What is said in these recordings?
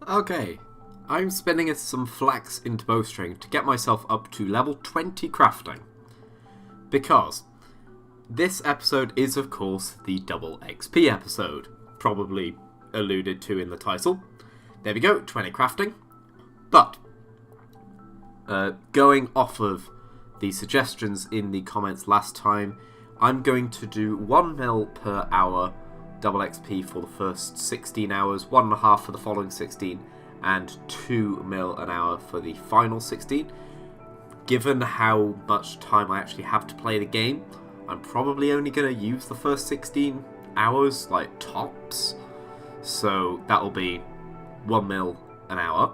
Okay, I'm spinning some flax into bowstring to get myself up to level 20 crafting. Because this episode is, of course, the double XP episode, probably alluded to in the title. There we go, 20 crafting. But, going off of the suggestions in the comments last time, I'm going to do 1 mil per hour double XP for the first 16 hours, 1.5 for the following 16, and 2 mil an hour for the final 16. Given how much time I actually have to play the game, I'm probably only going to use the first 16 hours, like tops. So that'll be 1 mil an hour.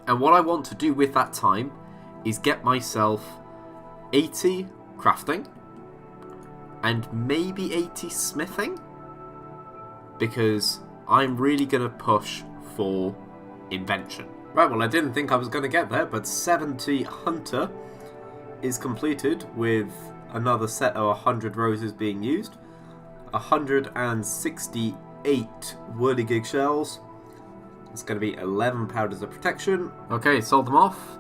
And what I want to do with that time is get myself 80 crafting and maybe 80 smithing, because I'm really going to push for invention. Right, well, I didn't think I was going to get there, but 70 Hunter is completed with another set of 100 roses being used, 168 whirligig shells. It's going to be 11 powders of protection. Okay, sold them off.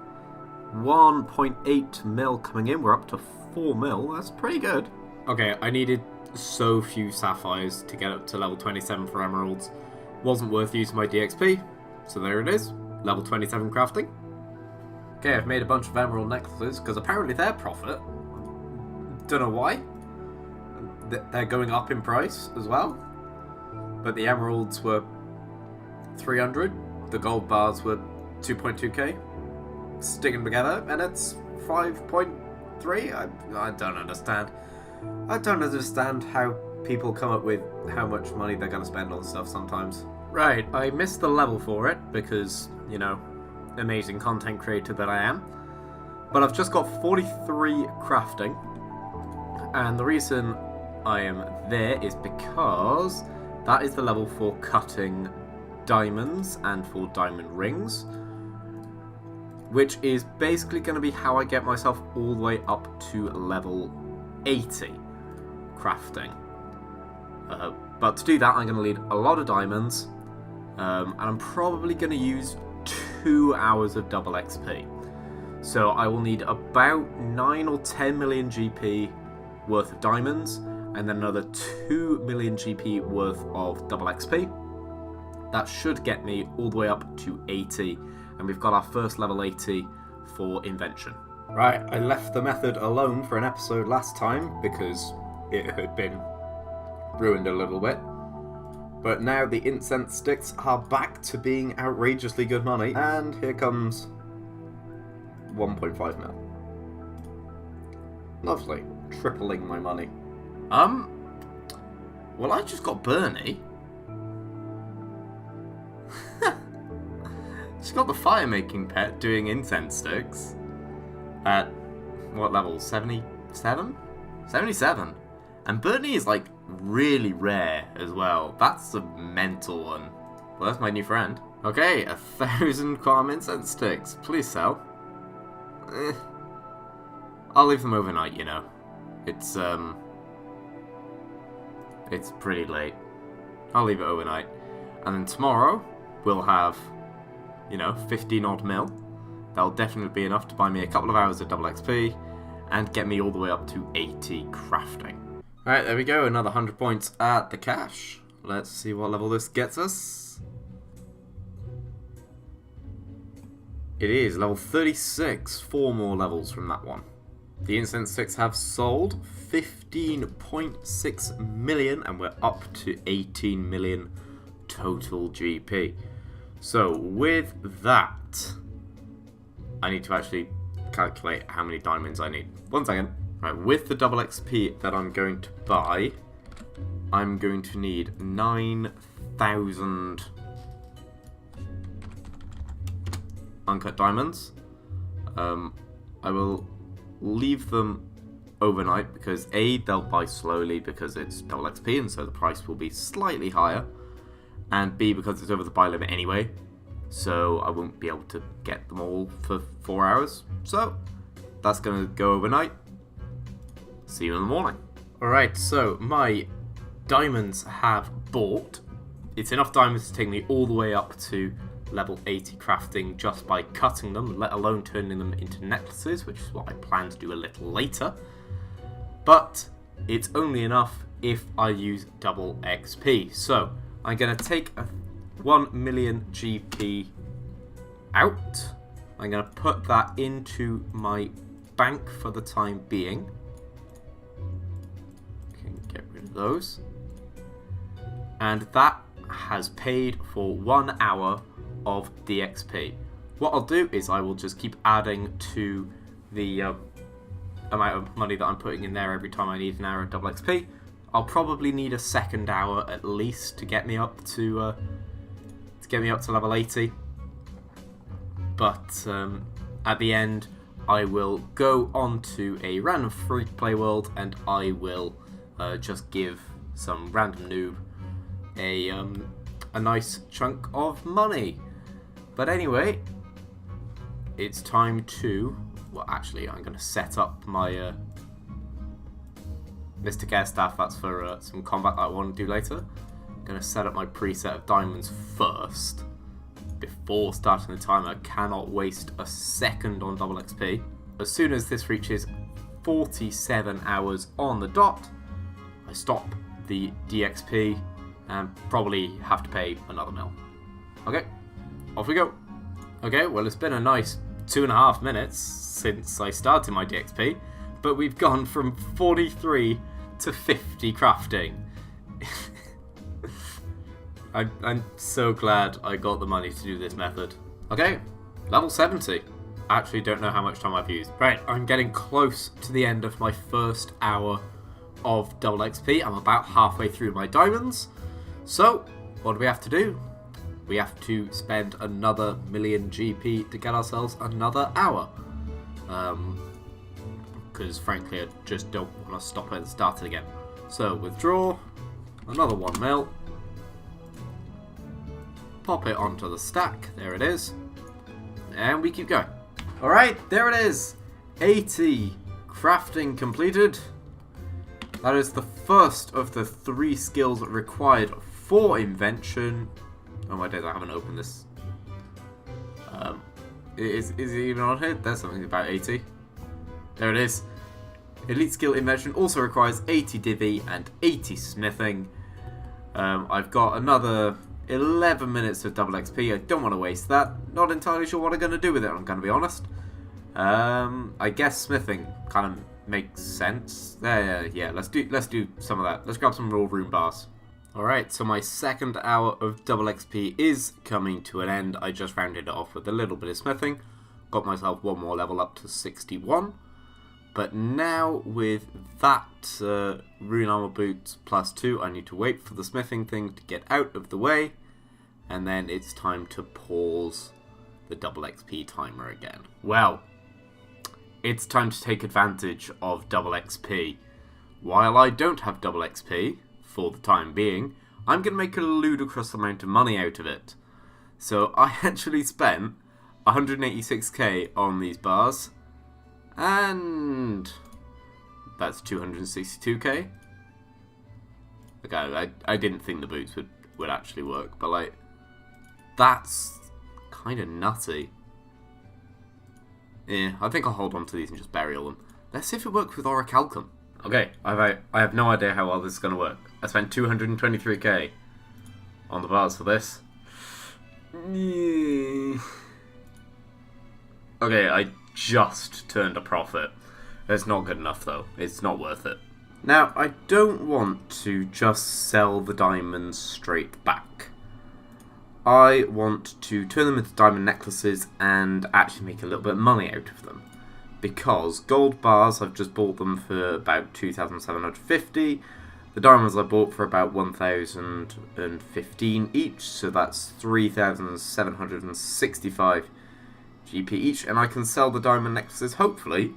1.8 mil coming in. We're up to 4 mil. That's pretty good. Okay, I needed so few sapphires to get up to level 27 for emeralds. Wasn't worth using my DXP, so there it is. Level 27 crafting. Okay, I've made a bunch of emerald necklaces, because apparently they're profit. Don't know why. They're going up in price as well. But the emeralds were 300. The gold bars were 2.2k. Stick them together, and it's 5.3. I don't understand. I don't understand how people come up with how much money they're going to spend on stuff sometimes. Right, I missed the level for it because, you know, amazing content creator that I am. But I've just got 43 crafting. And the reason I am there is because that is the level for cutting diamonds and for diamond rings, which is basically going to be how I get myself all the way up to level 80 crafting. But to do that, I'm going to need a lot of diamonds, and I'm probably going to use 2 hours of double XP. So I will need about 9 or 10 million GP worth of diamonds, and then another 2 million GP worth of double XP. That should get me all the way up to 80, and we've got our first level 80 for invention. Right, I left the method alone for an episode last time because it had been ruined a little bit. But now the incense sticks are back to being outrageously good money, and here comes 1.5 mil. Lovely, tripling my money. Well, I just got Bernie. She's got the fire-making pet doing incense sticks. At what level? 77? 77. And Bernie is like really rare as well. That's a mental one. Well, that's my new friend. Okay, 1,000 qualm incense sticks. Please sell. I'll leave them overnight, you know. It's pretty late. I'll leave it overnight. And then tomorrow, we'll have, you know, 15 odd mil. That'll definitely be enough to buy me a couple of hours of double XP and get me all the way up to 80 crafting. Alright, there we go. Another 100 points at the cash. Let's see what level this gets us. It is level 36. 4 more levels from that one. The incense sticks have sold 15.6 million, and we're up to 18 million total GP. So with that, I need to actually calculate how many diamonds I need. 1 second. Right, with the double XP that I'm going to buy, I'm going to need 9,000 uncut diamonds. I will leave them overnight because A, they'll buy slowly because it's double XP and so the price will be slightly higher, and B, because it's over the buy limit anyway, so I won't be able to get them all for 4 hours. So that's going to go overnight. See you in the morning. Alright, so my diamonds have bought. It's enough diamonds to take me all the way up to level 80 crafting just by cutting them, let alone turning them into necklaces, which is what I plan to do a little later. But it's only enough if I use double XP. So I'm going to take a 1 million GP out. I'm going to put that into my bank for the time being. Can get rid of those. And that has paid for 1 hour of DXP. What I'll do is I will just keep adding to the amount of money that I'm putting in there every time I need an hour of double XP. I'll probably need a second hour at least to get me up to level 80. But at the end, I will go on to a random free-to-play world and I will just give some random noob a nice chunk of money. But anyway, it's time to... Well, actually, I'm going to set up my Mr. Care Staff. That's for some combat that I want to do later. I'm going to set up my preset of diamonds first. Before starting the timer, I cannot waste a second on double XP. As soon as this reaches 47 hours on the dot, I stop the DXP and probably have to pay another mil. Okay, off we go. Okay, well, it's been a nice 2.5 minutes since I started my DXP, but we've gone from 43 to 50 crafting. I'm so glad I got the money to do this method. Okay, level 70. I actually don't know how much time I've used. Right, I'm getting close to the end of my first hour of double XP. I'm about halfway through my diamonds. So, what do we have to do? We have to spend another million GP to get ourselves another hour. Because frankly, I just don't want to stop it starting again. So, withdraw, another 1 mil. Pop it onto the stack, there it is. And we keep going. Alright, there it is. 80 crafting completed. That is the first of the 3 skills required for invention. Oh my days, I haven't opened this. Is it even on here? There's something about 80. There it is. Elite skill invention also requires 80 divvy and 80 smithing. I've got another 11 minutes of double XP. I don't want to waste that. Not entirely sure what I'm going to do with it, I'm going to be honest. I guess smithing kind of makes sense. Yeah, let's do some of that. Let's grab some raw rune bars. Alright, so my second hour of double XP is coming to an end. I just rounded it off with a little bit of smithing. Got myself 1 more level up to 61. But now with that rune armor boots plus 2, I need to wait for the smithing thing to get out of the way. And then it's time to pause the double XP timer again. Well, it's time to take advantage of double XP. While I don't have double XP, for the time being, I'm going to make a ludicrous amount of money out of it. So I actually spent 186k on these bars, and that's 262k. Okay, I didn't think the boots would actually work, but like, that's kind of nutty. Yeah, I think I'll hold on to these and just bury all them. Let's see if it works with orichalcum. Okay, I have no idea how well this is going to work. I spent 223k on the bars for this. Okay, I just turned a profit. It's not good enough though. It's not worth it. Now, I don't want to just sell the diamonds straight back. I want to turn them into diamond necklaces and actually make a little bit of money out of them. Because gold bars, I've just bought them for about 2,750. The diamonds I bought for about 1,015 each, so that's 3,765 GP each. And I can sell the diamond necklaces, hopefully,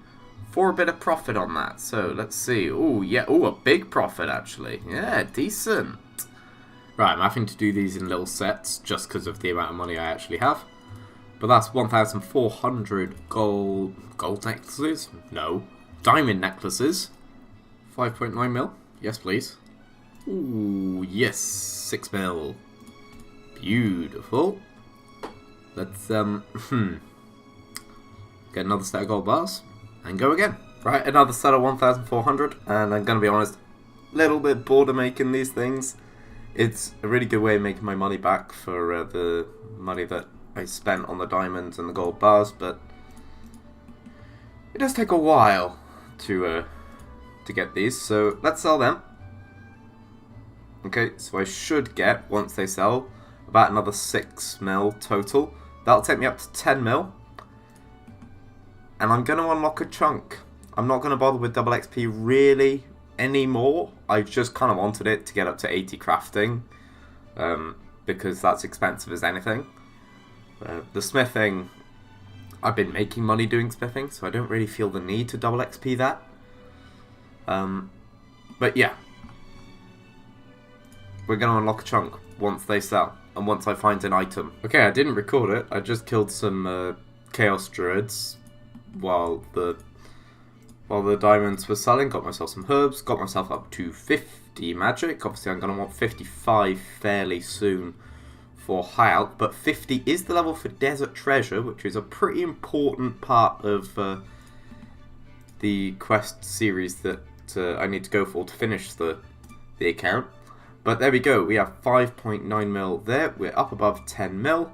for a bit of profit on that. So let's see. Oh, yeah. Oh, a big profit, actually. Yeah, decent. Right, I'm having to do these in little sets just because of the amount of money I actually have. But that's 1,400 gold necklaces? No. Diamond necklaces. 5.9 mil. Yes, please. Ooh, yes. 6 mil. Beautiful. let's get another set of gold bars and go again. Right, another set of 1,400, and I'm gonna be honest, a little bit bored of making these things. It's a really good way of making my money back for the money that I spent on the diamonds and the gold bars, but it does take a while to get these, so let's sell them. Okay, so I should get, once they sell, about another 6 mil total. That'll take me up to 10 mil. And I'm going to unlock a chunk. I'm not going to bother with double XP really anymore. I just kind of wanted it to get up to 80 crafting. Because that's expensive as anything. The smithing, I've been making money doing smithing, so I don't really feel the need to double XP that. But yeah. We're going to unlock a chunk once they sell. And once I find an item. Okay, I didn't record it. I just killed some Chaos Druids while the diamonds were selling. Got myself some herbs. Got myself up to 50 magic. Obviously, I'm going to want 55 fairly soon for high out. But 50 is the level for Desert Treasure, which is a pretty important part of the quest series that I need to go for to finish the account. But there we go, we have 5.9 mil there, we're up above 10 mil,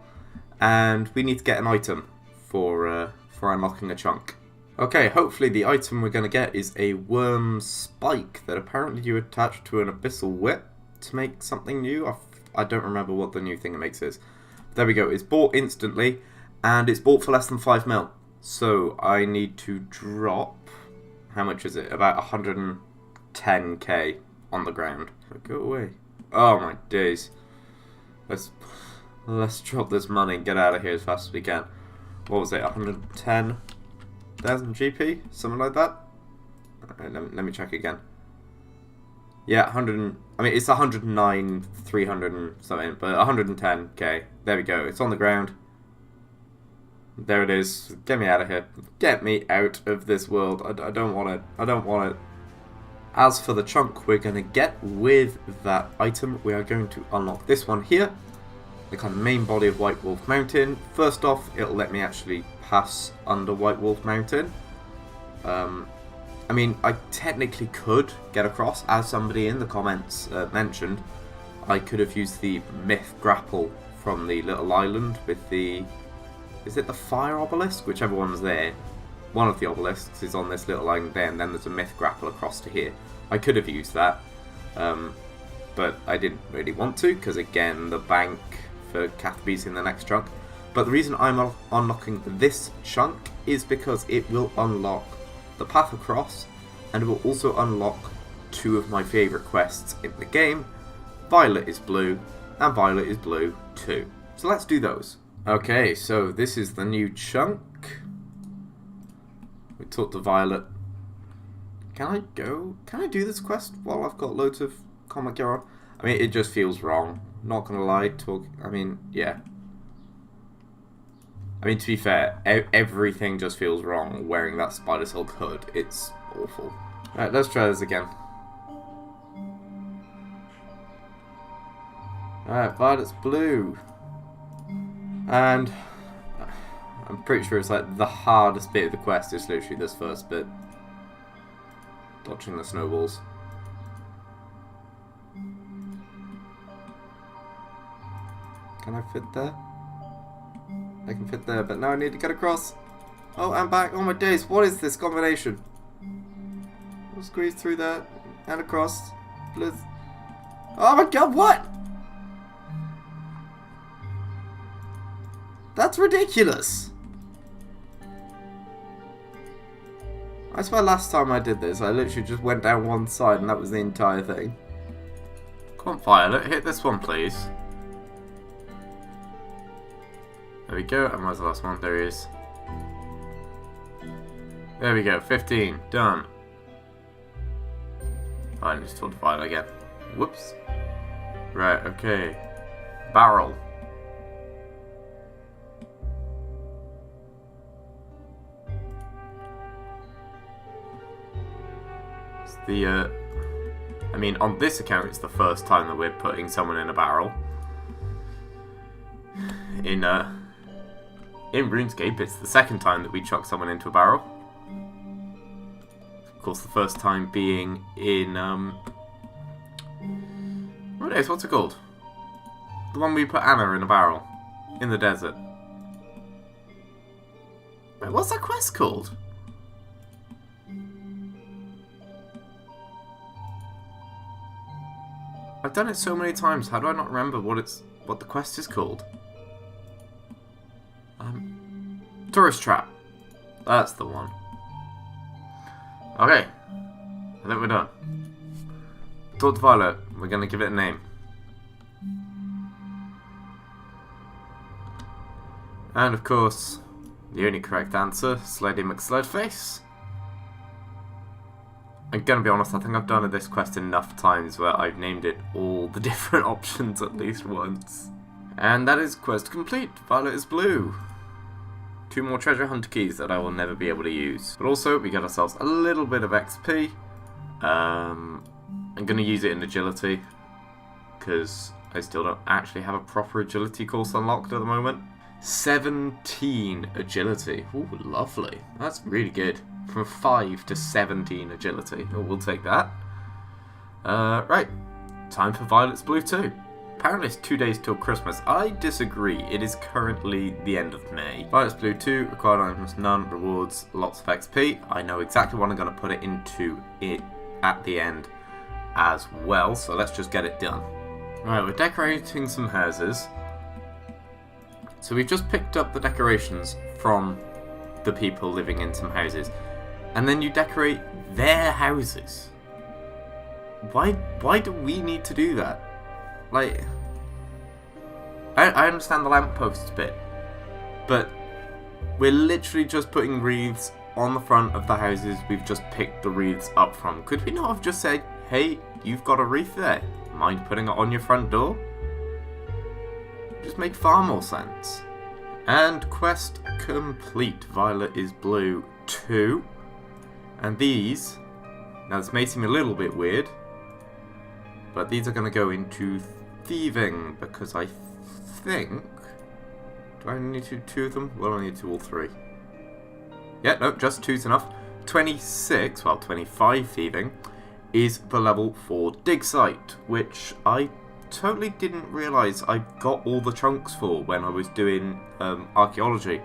and we need to get an item for unlocking a chunk. Okay, hopefully the item we're going to get is a worm spike that apparently you attach to an abyssal whip to make something new. I don't remember what the new thing it makes is. There we go, it's bought instantly, and it's bought for less than 5 mil. So I need to drop, how much is it? About 110k on the ground. Go away. Oh my days. Let's drop this money and get out of here as fast as we can. What was it? 110,000 GP? Something like that? Right, let me check again. Yeah, I mean, it's 109, 300 and something, but 110k. There we go. It's on the ground. There it is. Get me out of here. Get me out of this world. I don't want it. I don't want it. As for the chunk we're going to get with that item, we are going to unlock this one here. The kind of main body of White Wolf Mountain. First off, it'll let me actually pass under White Wolf Mountain. I mean, I technically could get across, as somebody in the comments mentioned. I could have used the myth grapple from the little island with the... Is it the fire obelisk? Whichever one's there. One of the obelisks is on this little island there, and then there's a myth grapple across to here. I could have used that, but I didn't really want to, because again, the bank for Cathby's in the next chunk. But the reason I'm unlocking this chunk is because it will unlock the path across, and it will also unlock 2 of my favourite quests in the game. Violet is blue, and Violet is blue too. So let's do those. Okay, so this is the new chunk. We talked to Violet. Can I do this quest while I've got loads of comic gear on? I mean, it just feels wrong. Not gonna lie. Yeah. I mean, to be fair, everything just feels wrong wearing that Spider Silk hood. It's awful. Alright, let's try this again. Alright, Violet's blue. And I'm pretty sure it's like the hardest bit of the quest is literally this first bit. Dodging the snowballs. Can I fit there? I can fit there, but now I need to get across. Oh, I'm back. Oh my days, what is this combination? We'll squeeze through there and across. Blizz. Oh my god, what? That's ridiculous. I swear last time I did this, I literally just went down one side and that was the entire thing. Come on, Violet, hit this one, please. There we go, and where's the last one? There he is. There we go, 15, done. I just told Violet again. Whoops. Right, okay. Barrel. I mean, on this account, it's the first time that we're putting someone in a barrel. In in RuneScape, it's the second time that we chuck someone into a barrel. Of course, the first time being in, what is, what's it called? The one we put Anna in a barrel. In the desert. Wait, what's that quest called? I've done it so many times, how do I not remember what the quest is called? Tourist Trap. That's the one. Okay. I think we're done. Talk to Violet. We're going to give it a name. And of course, the only correct answer, Sledy McSledface. I'm going to be honest, I think I've done this quest enough times where I've named it all the different options at least once. And that is quest complete. Violet is blue. 2 more treasure hunter keys that I will never be able to use. But also, we get ourselves a little bit of XP. I'm going to use it in agility, because I still don't actually have a proper agility course unlocked at the moment. 17 agility. Ooh, lovely. That's really good. From 5 to 17 agility. Oh, we'll take that. Right. Time for Violet's Blue 2. Apparently it's 2 days till Christmas. I disagree. It is currently the end of May. Violet's Blue 2, required items none, rewards lots of XP. I know exactly what I'm going to put it into it at the end as well, so let's just get it done. Alright, we're decorating some houses. So we've just picked up the decorations from the people living in some houses. And then you decorate their houses. Why do we need to do that? Like, I understand the lampposts bit, but we're literally just putting wreaths on the front of the houses we've just picked the wreaths up from. Could we not have just said, hey, you've got a wreath there, mind putting it on your front door? Just make far more sense. And quest complete. Violet is Blue 2. And these, now this may seem a little bit weird, but these are going to go into thieving, because I think, do I need to do 2 of them? Well, I need to do all 3. Yeah, no, just 2's enough. 26, well 25 thieving, is the level 4 dig site, which I totally didn't realise I got all the chunks for when I was doing archaeology.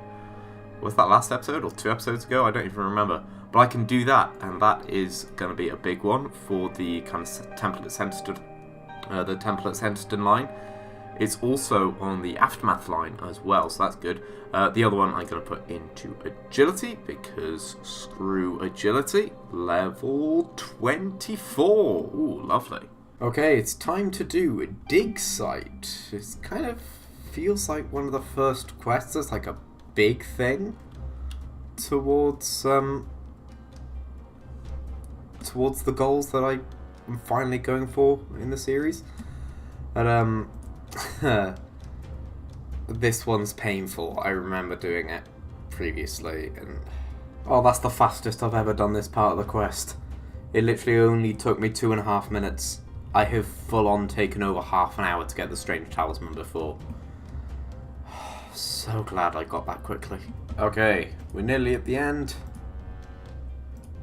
Was that last episode or 2 episodes ago? I don't even remember. But I can do that, and that is going to be a big one for the kind of temple at Senntisten, the temple at Senntisten line. It's also on the Aftermath line as well, so that's good. The other one I'm going to put into agility, because screw agility. Level 24. Ooh, lovely. Okay, it's time to do a dig site. It kind of feels like one of the first quests that's like a big thing towards the goals that I'm finally going for in the series. But this one's painful. I remember doing it previously, and oh, that's the fastest I've ever done this part of the quest. It literally only took me 2.5 minutes. I have full on taken over half an hour to get the strange talisman before. So glad I got that quickly. Okay, we're nearly at the end.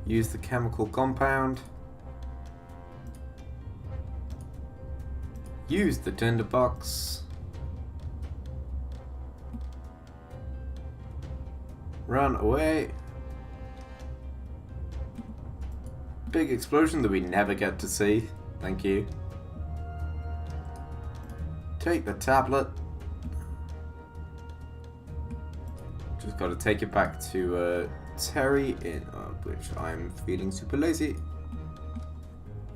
Use the chemical compound. Use the tinderbox. Run away. Big explosion that we never get to see. Thank you. Take the tablet. Just got to take it back to Terry, in which I'm feeling super lazy.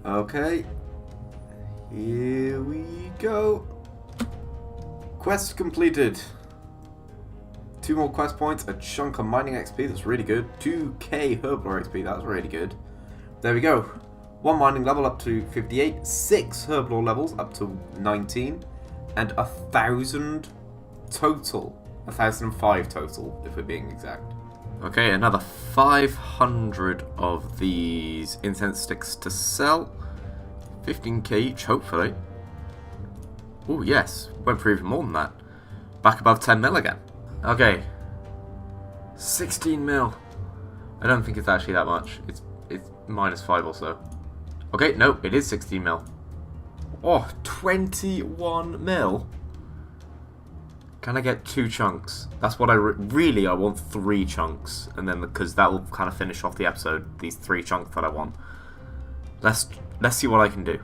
Okay. Here we go. Quest completed. 2 more quest points, a chunk of mining XP, that's really good. 2k herblore XP, that's really good. There we go. 1 mining level up to 58, 6 herblore levels up to 19, and 1,000 total. 1,005 total, if we're being exact. Okay, another 500 of these incense sticks to sell. 15k each, hopefully. Oh yes, went for even more than that. Back above 10 mil again. Okay, 16 mil. I don't think it's actually that much. It's -5 or so. Okay, no, it is 16 mil. Oh, 21 mil. Can I get 2 chunks? That's what I really I want 3 chunks, and then because that will kind of finish off the episode. These 3 chunks that I want. Let's see what I can do.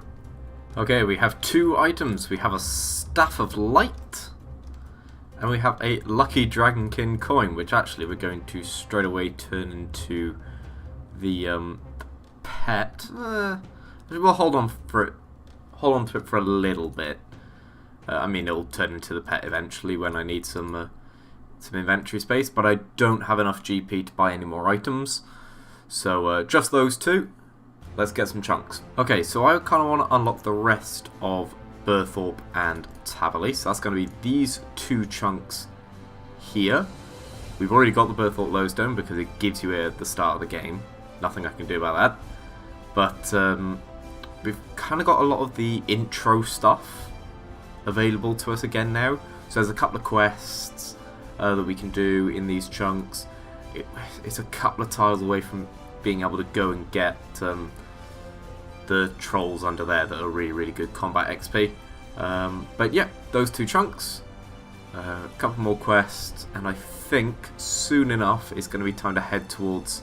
Okay, we have 2 items. We have a Staff of Light, and we have a Lucky Dragonkin coin, which actually we're going to straight away turn into the pet. We'll hold on to it for a little bit. I mean, it'll turn into the pet eventually when I need some inventory space, but I don't have enough GP to buy any more items. So just those 2. Let's get some chunks. Okay, so I kind of want to unlock the rest of Burthorpe and Taverley. So that's going to be these 2 chunks here. We've already got the Burthorpe Lowstone because it gives you it at the start of the game. Nothing I can do about that. But we've kind of got a lot of the intro stuff available to us again now. So there's a couple of quests that we can do in these chunks. It's a couple of tiles away from being able to go and get the trolls under there that are really, really good combat XP. But yeah, those 2 chunks, a couple more quests, and I think soon enough it's going to be time to head towards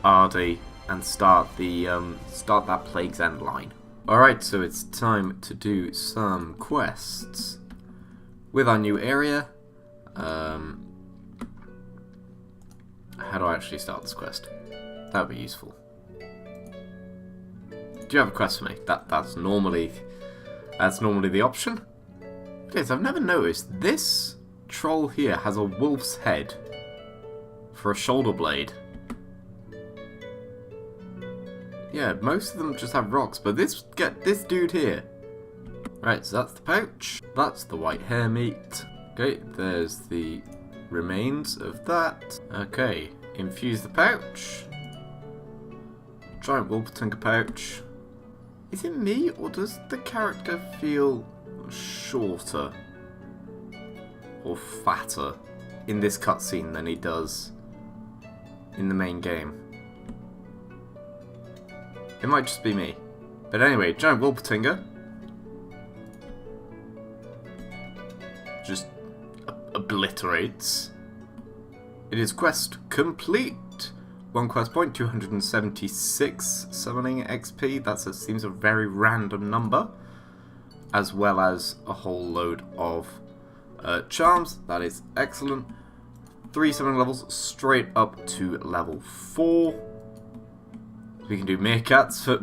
Ardy and start that Plague's End line. Alright, so it's time to do some quests with our new area. How do I actually start this quest? That would be useful. Do you have a quest for me? That's normally the option. It is. I've never noticed this troll here has a wolf's head for a shoulder blade. Yeah, most of them just have rocks, but this dude here. Right, so that's the pouch. That's the white hare meat. Okay, there's the remains of that. Okay, infuse the pouch. Giant Wolpertinger pouch. Is it me, or does the character feel shorter or fatter in this cutscene than he does in the main game? It might just be me. But anyway, Giant Wolpertinger just obliterates. It is quest complete. 1 quest point, 276 summoning XP. That seems a very random number. As well as a whole load of charms. That is excellent. 3 summoning levels straight up to level 4. We can do meerkats for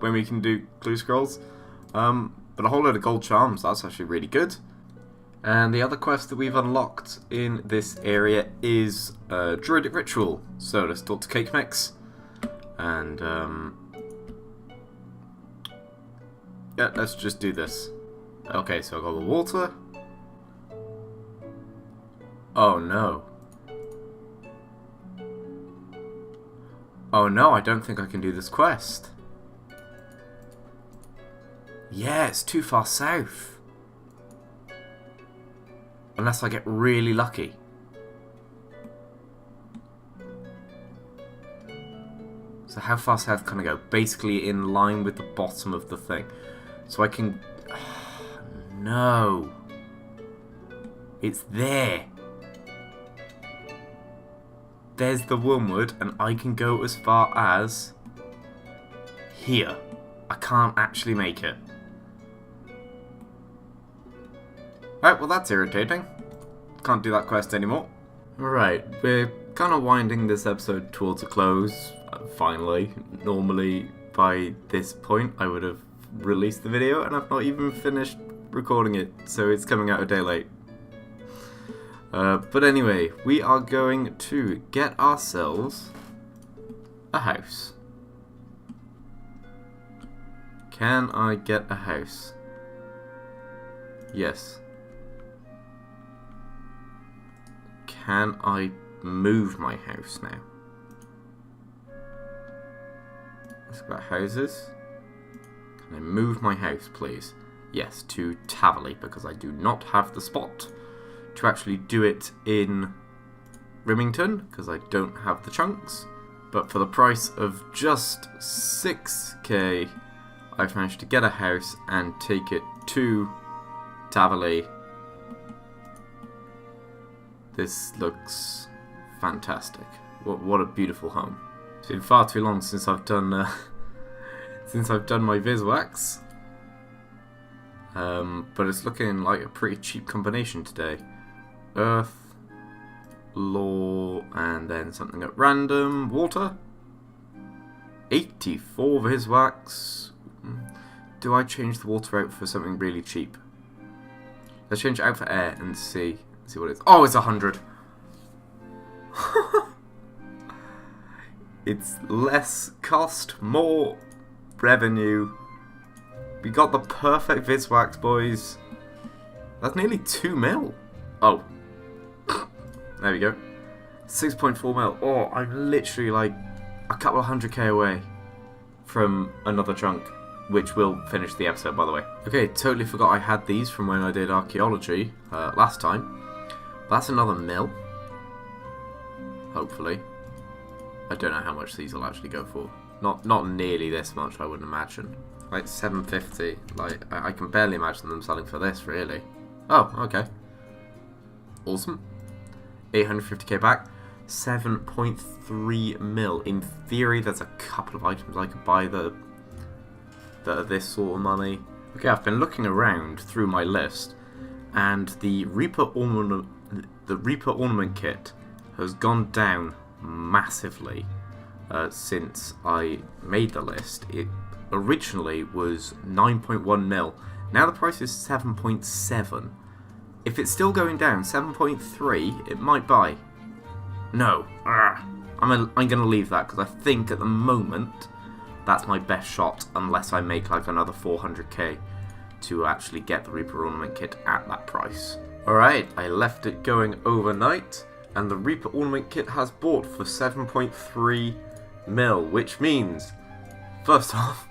when we can do clue scrolls. But a whole load of gold charms. That's actually really good. And the other quest that we've unlocked in this area is Druidic Ritual. So let's talk to Cake Mix. And yeah, let's just do this. Okay, so I got the water. Oh no. Oh no, I don't think I can do this quest. Yeah, it's too far south. Unless I get really lucky. So how far south can I go? Basically in line with the bottom of the thing. So I can... no. It's there. There's the wormwood, and I can go as far as... here. I can't actually make it. Alright, well that's irritating. Can't do that quest anymore. Alright, we're kind of winding this episode towards a close, finally. Normally, by this point, I would have released the video, and I've not even finished recording it, so it's coming out a day late. But anyway, we are going to get ourselves a house. Can I get a house? Yes. Can I move my house now? Let's go about houses. Can I move my house, please? Yes, to Taverley, because I do not have the spot to actually do it in Rimington, because I don't have the chunks. But for the price of just 6k, I've managed to get a house and take it to Tavali. This looks fantastic. What a beautiful home. It's been far too long since I've done my Viswax. But it's looking like a pretty cheap combination today. Earth, law, and then something at random. Water. 84 Viswax. Do I change the water out for something really cheap? Let's change it out for air and see what it is. Oh, it's 100. It's less cost, more revenue. We got the perfect Viswax, boys. That's nearly 2 mil. Oh. There we go. 6.4 mil. Oh, I'm literally like a couple of 100k away from another chunk, which will finish the episode, by the way. Okay, totally forgot I had these from when I did archaeology last time. That's another mil. Hopefully. I don't know how much these will actually go for. Not nearly this much, I wouldn't imagine. Like 750. Like I can barely imagine them selling for this, really. Oh, okay. Awesome. 850k back. 7.3 mil. In theory, there's a couple of items I could buy that are this sort of money. Okay, I've been looking around through my list, and the Reaper Ornament kit has gone down massively since I made the list. It originally was 9.1 mil. Now the price is 7.7. If it's still going down, 7.3, it might buy. No. I'm going to leave that because I think at the moment that's my best shot, unless I make like another 400k to actually get the Reaper Ornament kit at that price. Alright, I left it going overnight, and the Reaper Ornament kit has bought for 7.3 mil, which means, first off,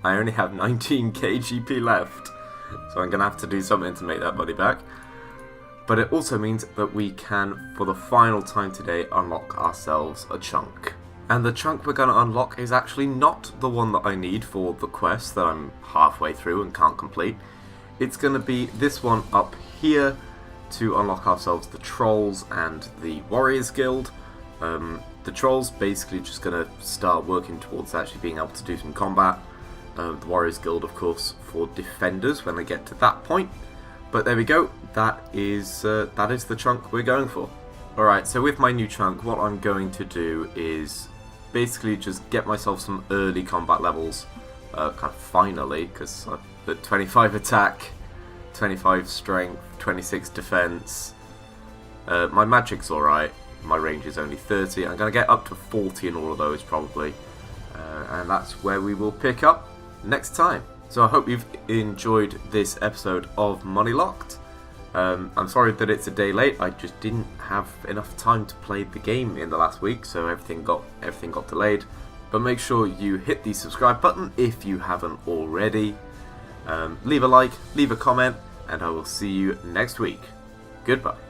I only have 19k GP left, so I'm going to have to do something to make that money back. But it also means that we can, for the final time today, unlock ourselves a chunk. And the chunk we're going to unlock is actually not the one that I need for the quest that I'm halfway through and can't complete. It's going to be this one up here to unlock ourselves the Trolls and the Warriors Guild. The Trolls basically just going to start working towards actually being able to do some combat. The Warriors Guild, of course, for defenders when they get to that point. But there we go, that is the chunk we're going for. Alright, so with my new chunk, what I'm going to do is basically just get myself some early combat levels, kind of finally, because the 25 attack, 25 strength, 26 defense. My magic's alright, my range is only 30, I'm going to get up to 40 in all of those probably, and that's where we will pick up next time. So I hope you've enjoyed this episode of MoneyLocked. I'm sorry that it's a day late. I just didn't have enough time to play the game in the last week, so everything got delayed. But make sure you hit the subscribe button if you haven't already. Leave a like, leave a comment, and I will see you next week. Goodbye.